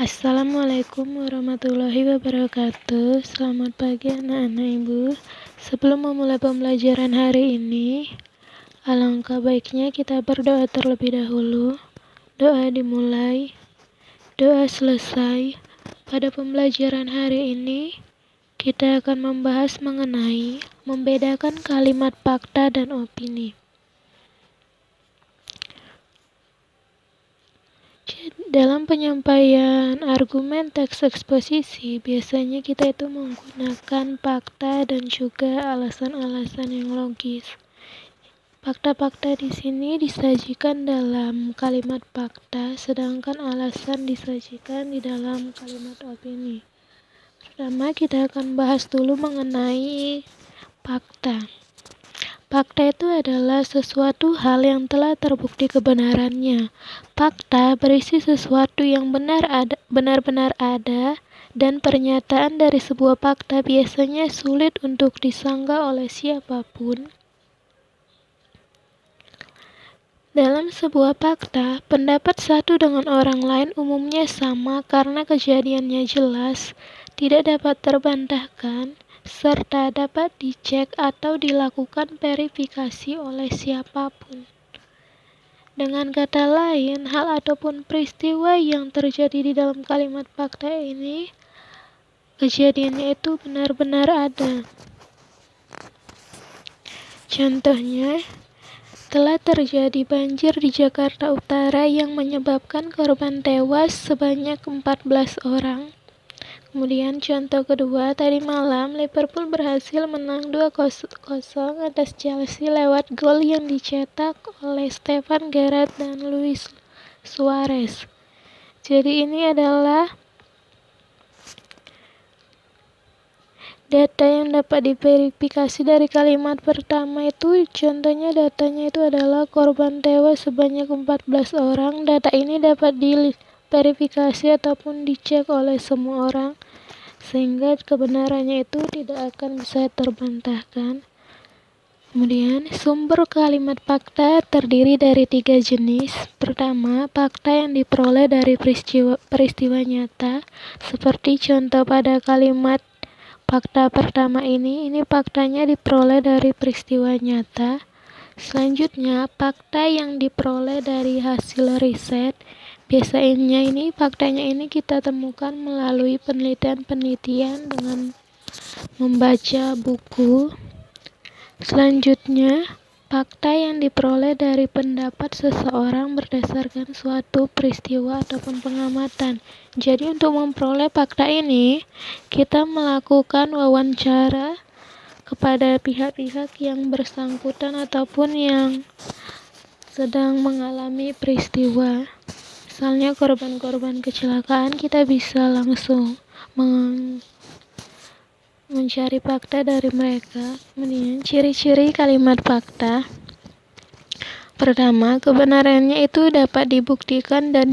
Assalamualaikum warahmatullahi wabarakatuh. Selamat pagi anak-anak ibu. Sebelum memulai pembelajaran hari ini, alangkah baiknya kita berdoa terlebih dahulu. Doa dimulai, doa selesai. Pada pembelajaran hari ini, kita akan membahas mengenai membedakan kalimat fakta dan opini. Dalam penyampaian argumen teks eksposisi, biasanya kita itu menggunakan fakta dan juga alasan-alasan yang logis. Fakta-fakta di sini disajikan dalam kalimat fakta, sedangkan alasan disajikan di dalam kalimat opini. Pertama, kita akan bahas dulu mengenai fakta. Fakta itu adalah sesuatu hal yang telah terbukti kebenarannya. Fakta berisi sesuatu yang benar-benar ada, dan pernyataan dari sebuah fakta biasanya sulit untuk disanggah oleh siapapun. Dalam sebuah fakta, pendapat satu dengan orang lain umumnya sama karena kejadiannya jelas, tidak dapat terbantahkan, serta dapat dicek atau dilakukan verifikasi oleh siapapun. Dengan kata lain, hal ataupun peristiwa yang terjadi di dalam kalimat fakta ini, kejadiannya itu benar-benar ada. Contohnya, telah terjadi banjir di Jakarta Utara yang menyebabkan korban tewas sebanyak 14 orang. Kemudian contoh kedua, tadi malam Liverpool berhasil menang 2-0 atas Chelsea lewat gol yang dicetak oleh Steven Gerrard dan Luis Suarez. Jadi ini adalah data yang dapat diverifikasi dari kalimat pertama itu, contohnya datanya itu adalah korban tewas sebanyak 14 orang. Data ini dapat diverifikasi ataupun dicek oleh semua orang, sehingga kebenarannya itu tidak akan bisa terbantahkan. Kemudian, sumber kalimat fakta terdiri dari 3 jenis. Pertama, fakta yang diperoleh dari peristiwa nyata, seperti contoh pada kalimat fakta pertama ini faktanya diperoleh dari peristiwa nyata. Selanjutnya, fakta yang diperoleh dari hasil riset. Biasanya faktanya kita temukan melalui penelitian dengan membaca buku. Selanjutnya, fakta yang diperoleh dari pendapat seseorang berdasarkan suatu peristiwa ataupun pengamatan. Jadi untuk memperoleh fakta ini, kita melakukan wawancara kepada pihak-pihak yang bersangkutan ataupun yang sedang mengalami peristiwa. Misalnya korban-korban kecelakaan, kita bisa langsung mencari fakta dari mereka. Kemudian ciri-ciri kalimat fakta. Pertama, kebenarannya itu dapat dibuktikan dan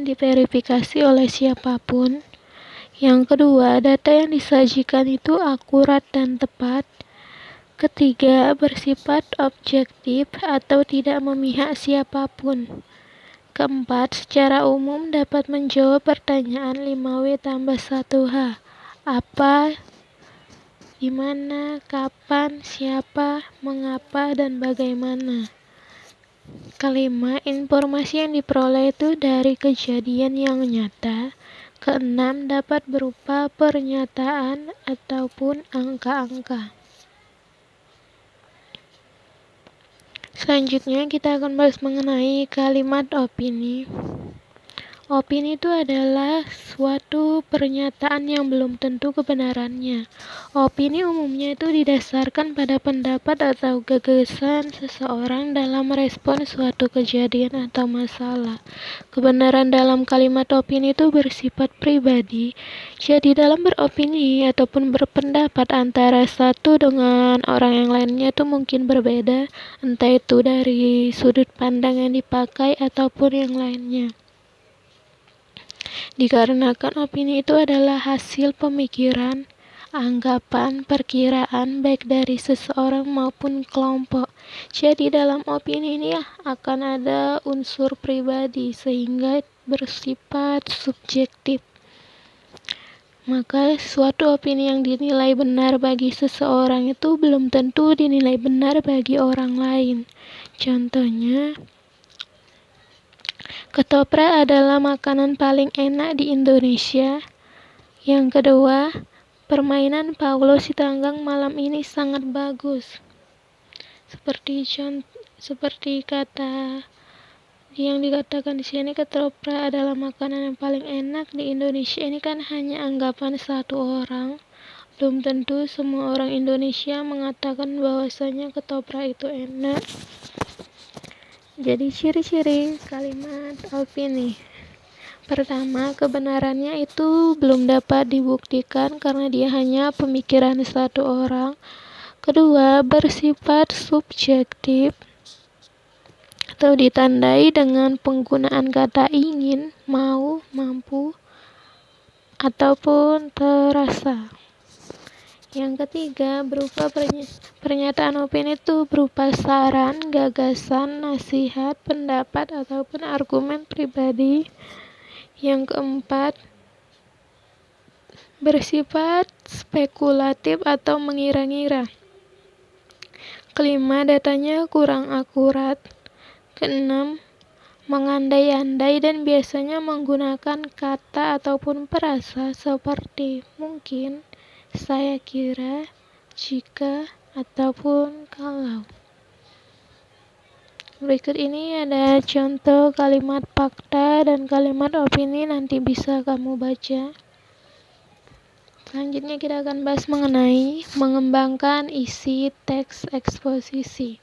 diverifikasi oleh siapapun. Yang kedua, data yang disajikan itu akurat dan tepat. Ketiga, bersifat objektif atau tidak memihak siapapun. Keempat, secara umum dapat menjawab pertanyaan 5W+1H. Apa, di mana, kapan, siapa, mengapa, dan bagaimana. Kelima, informasi yang diperoleh itu dari kejadian yang nyata. Keenam, dapat berupa pernyataan ataupun angka-angka. Selanjutnya kita akan bahas mengenai kalimat opini. Opini itu adalah suatu pernyataan yang belum tentu kebenarannya. Opini umumnya itu didasarkan pada pendapat atau gagasan seseorang dalam merespon suatu kejadian atau masalah. Kebenaran dalam kalimat opini itu bersifat pribadi. Jadi dalam beropini ataupun berpendapat antara satu dengan orang yang lainnya itu mungkin berbeda, entah itu dari sudut pandang yang dipakai ataupun yang lainnya. Dikarenakan opini itu adalah hasil pemikiran, anggapan, perkiraan baik dari seseorang maupun kelompok. Jadi dalam opini ini akan ada unsur pribadi, sehingga bersifat subjektif. Maka suatu opini yang dinilai benar bagi seseorang itu belum tentu dinilai benar bagi orang lain. Contohnya, ketoprak adalah makanan paling enak di Indonesia. Yang kedua, permainan Paulo Sitanggang malam ini sangat bagus. Seperti kata yang dikatakan di sini, ketoprak adalah makanan yang paling enak di Indonesia. Ini kan hanya anggapan satu orang. Belum tentu semua orang Indonesia mengatakan bahwasanya ketoprak itu enak. Jadi ciri-ciri kalimat opini. Pertama, kebenarannya itu belum dapat dibuktikan karena dia hanya pemikiran satu orang. Kedua, bersifat subjektif atau ditandai dengan penggunaan kata ingin, mau, mampu, ataupun terasa. Yang ketiga, berupa pernyataan opini itu berupa saran, gagasan, nasihat, pendapat, ataupun argumen pribadi. Yang keempat, bersifat spekulatif atau mengira-ngira. Kelima, datanya kurang akurat. Keenam, mengandai-andai dan biasanya menggunakan kata ataupun perasa seperti mungkin, saya kira, jika, ataupun kalau. Berikut ini ada contoh kalimat fakta dan kalimat opini, nanti bisa kamu baca. Selanjutnya kita akan bahas mengenai mengembangkan isi teks eksposisi.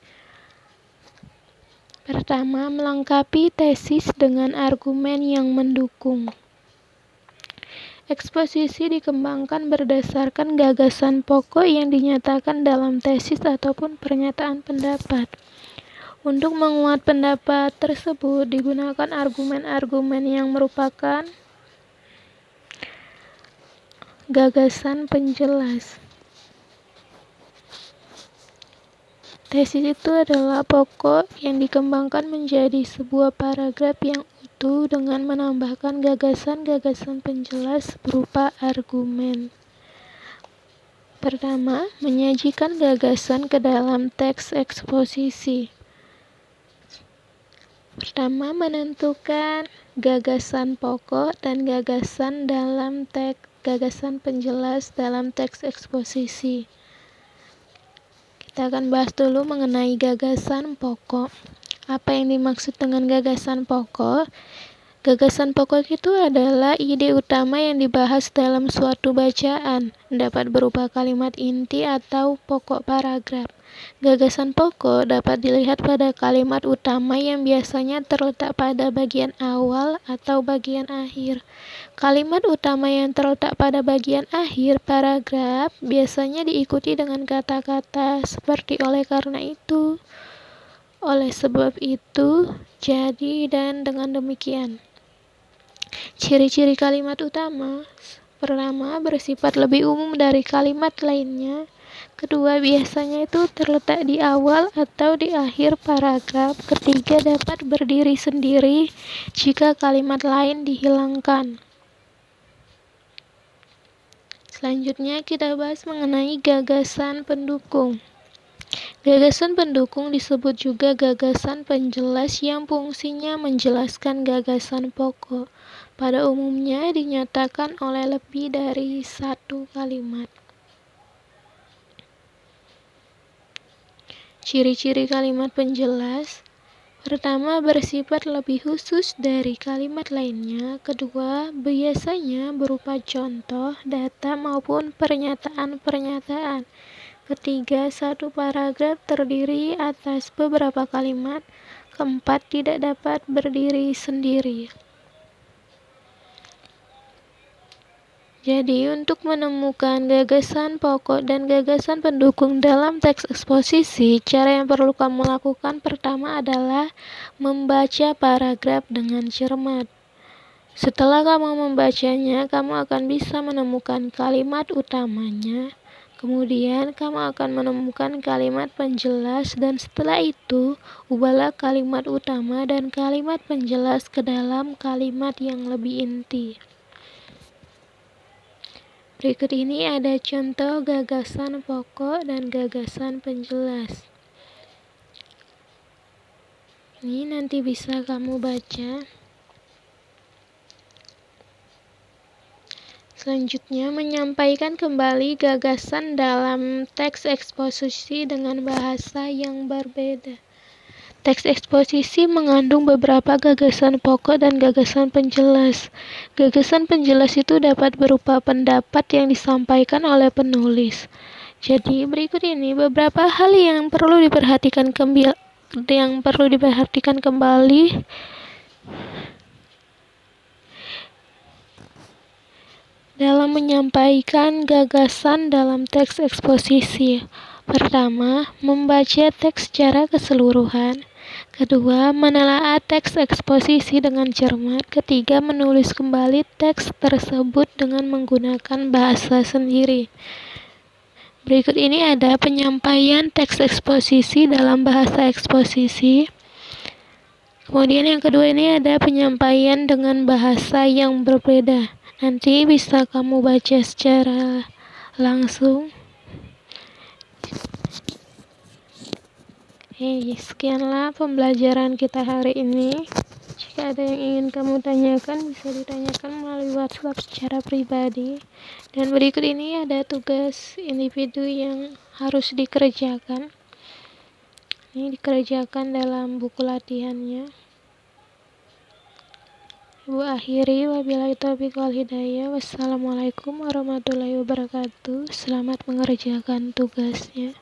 Pertama, melengkapi tesis dengan argumen yang mendukung. Eksposisi dikembangkan berdasarkan gagasan pokok yang dinyatakan dalam tesis ataupun pernyataan pendapat. Untuk menguat pendapat tersebut digunakan argumen-argumen yang merupakan gagasan penjelas. Tesis itu adalah pokok yang dikembangkan menjadi sebuah paragraf yang utuh dengan menambahkan gagasan-gagasan penjelas berupa argumen. Pertama, menyajikan gagasan ke dalam teks eksposisi. Pertama, menentukan gagasan pokok dan gagasan penjelas dalam teks eksposisi. Kita akan bahas dulu mengenai gagasan pokok. Apa yang dimaksud dengan gagasan pokok? Gagasan pokok itu adalah ide utama yang dibahas dalam suatu bacaan, dapat berupa kalimat inti atau pokok paragraf. Gagasan pokok dapat dilihat pada kalimat utama yang biasanya terletak pada bagian awal atau bagian akhir. Kalimat utama yang terletak pada bagian akhir paragraf biasanya diikuti dengan kata-kata seperti oleh karena itu, oleh sebab itu, jadi, dan dengan demikian. Ciri-ciri kalimat utama. Pertama, bersifat lebih umum dari kalimat lainnya. Kedua, biasanya itu terletak di awal atau di akhir paragraf. Ketiga, dapat berdiri sendiri jika kalimat lain dihilangkan. Selanjutnya kita bahas mengenai gagasan pendukung. Gagasan pendukung disebut juga gagasan penjelas yang fungsinya menjelaskan gagasan pokok. Pada umumnya dinyatakan oleh lebih dari satu kalimat. Ciri-ciri kalimat penjelas. Pertama, bersifat lebih khusus dari kalimat lainnya. Kedua, biasanya berupa contoh, data, maupun pernyataan-pernyataan. Ketiga, satu paragraf terdiri atas beberapa kalimat. Keempat, tidak dapat berdiri sendiri. Jadi, untuk menemukan gagasan pokok dan gagasan pendukung dalam teks eksposisi, cara yang perlu kamu lakukan pertama adalah membaca paragraf dengan cermat. Setelah kamu membacanya, kamu akan bisa menemukan kalimat utamanya, Kemudian kamu akan menemukan kalimat penjelas dan setelah itu ubahlah kalimat utama dan kalimat penjelas ke dalam kalimat yang lebih inti. Berikut ini ada contoh gagasan pokok dan gagasan penjelas. Ini nanti bisa kamu baca. Selanjutnya, menyampaikan kembali gagasan dalam teks eksposisi dengan bahasa yang berbeda. Teks eksposisi mengandung beberapa gagasan pokok dan gagasan penjelas. Gagasan penjelas itu dapat berupa pendapat yang disampaikan oleh penulis. Jadi, berikut ini beberapa hal yang perlu diperhatikan kembali dalam menyampaikan gagasan dalam teks eksposisi. Pertama, membaca teks secara keseluruhan. Kedua, menelaah teks eksposisi dengan cermat. Ketiga, menulis kembali teks tersebut dengan menggunakan bahasa sendiri. Berikut ini ada penyampaian teks eksposisi dalam bahasa eksposisi. Kemudian yang kedua ini ada penyampaian dengan bahasa yang berbeda. Nanti bisa kamu baca secara langsung. Sekianlah pembelajaran kita hari ini. Jika ada yang ingin kamu tanyakan, bisa ditanyakan melalui WhatsApp secara pribadi. Dan berikut ini ada tugas individu yang harus dikerjakan. Ini dikerjakan dalam buku latihannya. Ibu akhiri, wabillahi taufiq wal hidayah. Wassalamualaikum warahmatullahi wabarakatuh. Selamat mengerjakan tugasnya.